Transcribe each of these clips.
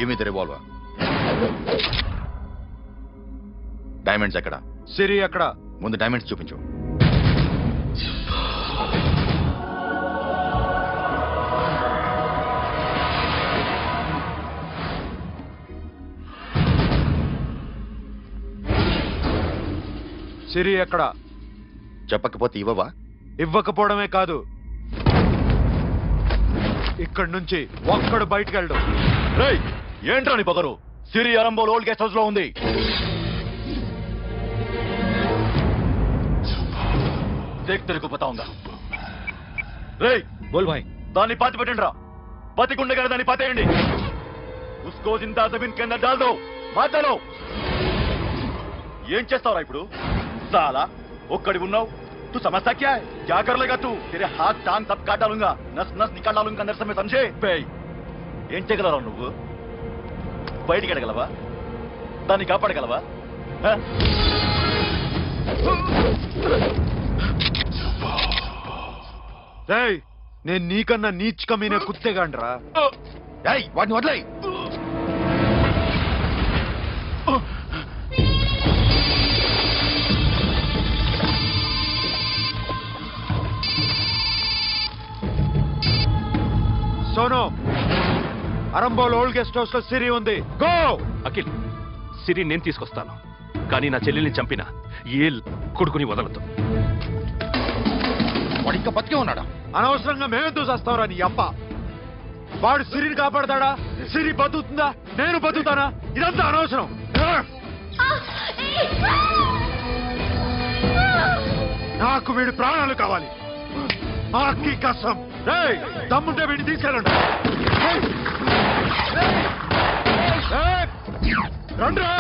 Give me the revolver. Diamonds ఎక్కడ? సిరి ఎక్కడ? ముందు డైమండ్స్ చూపించు. సిరి ఎక్కడ? చెప్పకపోతే ఇవ్వవా? ఇవ్వకపోవడమే కాదు, ఇక్కడి నుంచి ఒక్కడు బయటకు వెళ్ళడు. రేయ్, ఏంట్రా నీ పొగరు? సిరి అరంబోల్ ఓల్డ్ గెస్ట్ హౌస్ లో ఉంది. తెరుకు పతా ఉందా? రేయ్ బోల్ భాయ్, దాన్ని పాతి పెట్టండి రా. బతికుండగా దాన్ని పాతేయండి. ఉస్కో జిందా జమీన్ కింద డాల్ దో. మాటలో ఏం చేస్తావురా ఇప్పుడు? साला ఒక్కడి ఉన్నావు. तू समझता क्या है? क्या कर लेगा तू? तेरे हाथ टांग सब काट डालूंगा, नस नस निकाल डालूंगा अंदर से, मैं समझे? ఏం చేయగలరా నువ్వు? బయటికి ఎడగలవా? దాన్ని కాపాడగలవా? నేను నీకన్నా నీచకమైన కుత్తేగాండ్రా. వాటిని వదిలేయ్. Sonu, Arambol old guest house లో సిరి ఉంది. గో. అఖిల్, సిరి నేను తీసుకొస్తాను, కానీ నా చెల్లెల్ని చంపిన ఏ కొడుకుని వదలదు. వాడు ఇంకా బతికే ఉన్నాడా? అనవసరంగా మేమెందుకు చేస్తావురా నీ అప్ప? వాడు సిరిని కాపాడతాడా? సిరి బతుకుతుందా? నేను బతుకుతానా? ఇదంతా అనవసరం. నాకు వీడి ప్రాణాలు కావాలి. ఆకి కసం. దమ్ముంటే వీడిని తీసుకెళ్ళండి. రండ్రా.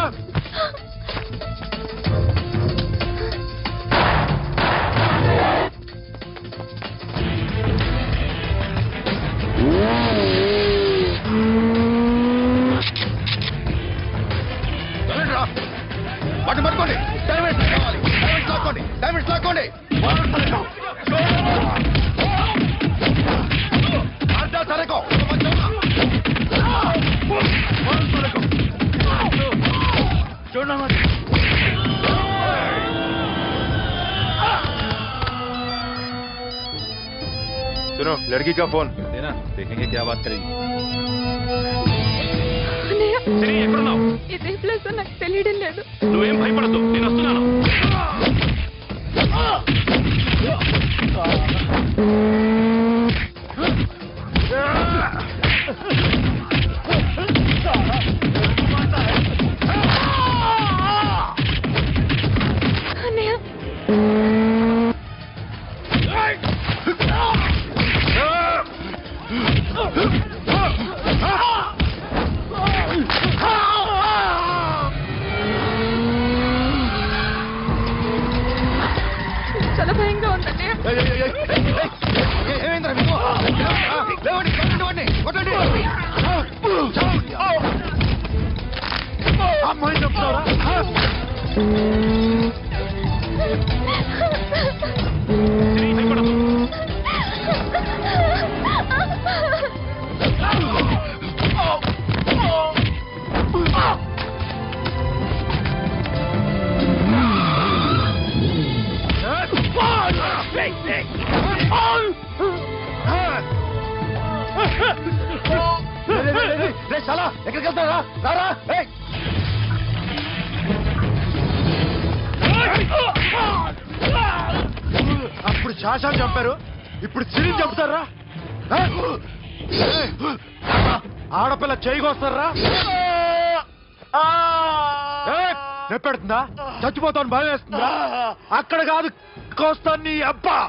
వాటిని పట్టుకోండి. డైమండ్స్ కావాలి. డైమండ్స్ లాక్కోండి. డైమండ్స్ లాక్కోండి. सुनो, लड़की का फोन देना, देखेंगे क्या बात करेगी. ఎక్కడున్నావు? ఇదే ప్లేస్ నాకు తెలియడం లేదు. నువ్వేం భయపడద్దు, నేను వస్తున్నాను. చాలా భయంగా ఉందండి. అమ్మాయి చెప్తారా? ఎక్కడికి వెళ్తారా? రారా. అప్పుడు శాసాలు చంపారు, ఇప్పుడు సిరి చంపుతారా? ఆడపిల్ల చేయకొస్తారా? నెప్పెడుతుందా? చచ్చిపోతాను భయం వేస్తుందా? అక్కడ కాదు, కోస్తాను నీ అబ్బా.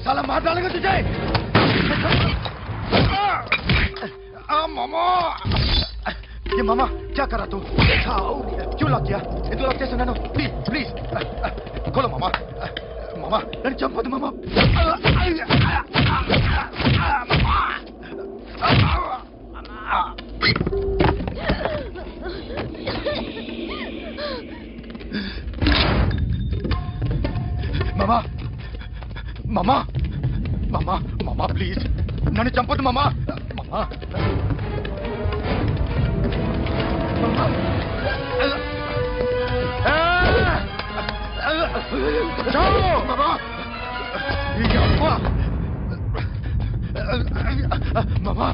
साला मार डालेगा तुझे. मामा ये मामा क्या करा तू क्यों लॉक किया ఎందుకు లాక్ చేస్తున్నాను ప్లీజ్ ప్లీజ్ खोलो मामा मामा నన్ను చంపొద్దు మామా మామా మామా మామా మామా ప్లీజ్ నన్ను చంపొద్దు మామా మామా మామా మామా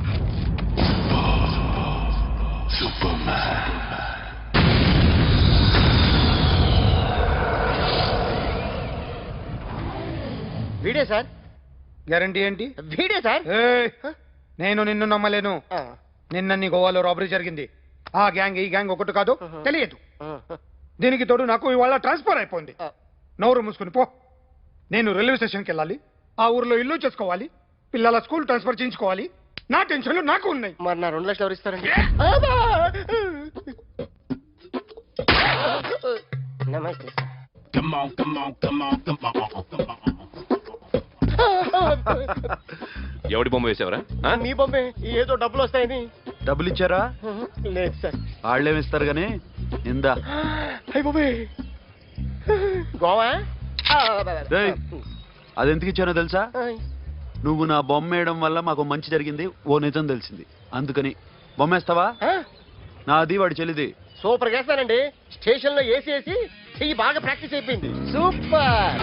వీడే సార్ గ్యారంటీ ఏంటి? వీడే సార్ ఏయ్, నేను నిన్ను నమ్మలేను. నిన్న నీ గోవాలో రాబరీ జరిగింది. ఆ గ్యాంగ్ ఈ గ్యాంగ్ ఒకటి కాదు తెలియదు. దీనికి తోడు నాకు ఇవాళ ట్రాన్స్ఫర్ అయిపోయింది. నోరు మూసుకుని పో. నేను రైల్వే స్టేషన్కి వెళ్ళాలి, ఆ ఊర్లో ఇల్లు చేసుకోవాలి, పిల్లల స్కూల్ ట్రాన్స్ఫర్ చేయించుకోవాలి. నా టెన్షన్లు నాకు ఉన్నాయి. మరి నా 2 లక్షలు ఎవరు ఇస్తారండి? నమస్తే సార్. ఎవడి బొమ్మ వేసావరా? మీ బొమ్మే ఏదో డబ్బులు వస్తాయని. డబ్బులు ఇచ్చారా? లేదు సార్. వాళ్ళేమి ఇస్తారు గానీ ఇందా. అయ్య బొమ్మే గోవా. అది ఎందుకు ఇచ్చానో తెలుసా? నువ్వు నా బొమ్మ వేయడం వల్ల మాకు మంచి జరిగింది, ఓ నిజం తెలిసింది. అందుకని బొమ్మేస్తావా? నాది వాడి చెల్లిది. సూపర్ గా వేస్తానండి. స్టేషన్ లో ఏసీ చెయ్యి బాగా ప్రాక్టీస్ అయిపోయింది. సూపర్.